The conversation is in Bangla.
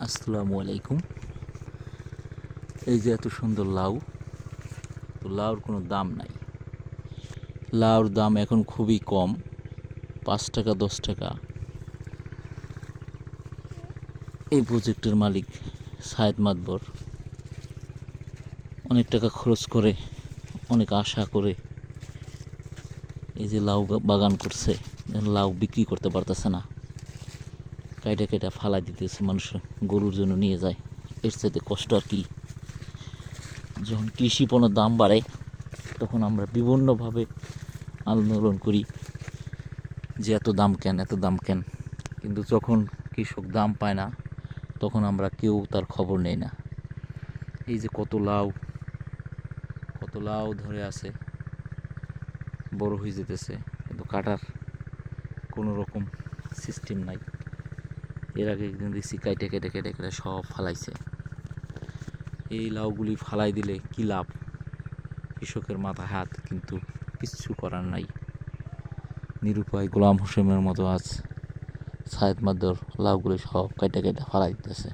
আসসালামু আলাইকুম। এই যে এত সুন্দর লাউ, তো লাউর কোনো দাম নাই। লাউর দাম এখন খুবই কম, 5 টাকা 10 টাকা। এই প্রজেক্টের মালিক সায়েদ মাতবর অনেক টাকা খরচ করে, অনেক আশা করে এই যে লাউ বাগান করছে, লাউ বিক্রি করতে পারতেছে না, কাইটা কাইটা ফালাই দিতেছে, মানুষ গরুর জন্য নিয়ে যায়। এর চাইতে কষ্ট আর কি। যখন কৃষি পণ্যের দাম বাড়ে তখন আমরা বিভিন্নভাবে আন্দোলন করি যে এত দাম কেন, এত দাম কেন। কিন্তু যখন কৃষক দাম পায় না তখন আমরা কেউ তার খবর নেই না। এই যে কত লাউ ধরে আছে, বড় হয়ে যেতেছে, কিন্তু কাটার কোনো রকম সিস্টেম নাই। এর আগে একদিন দেখছি কেটে কেটে কেটে কেটে সব ফালাইছে। এই লাউগুলি ফালাই দিলে কি লাভ? কৃষকের মাথায় হাত, কিন্তু কিচ্ছু করার নাই। নিরুপায় গোলাম হোসেনের মতো আজ সায়েদ মাদর লাউগুলি সব কেটে কেটে ফালাই দিতেছে।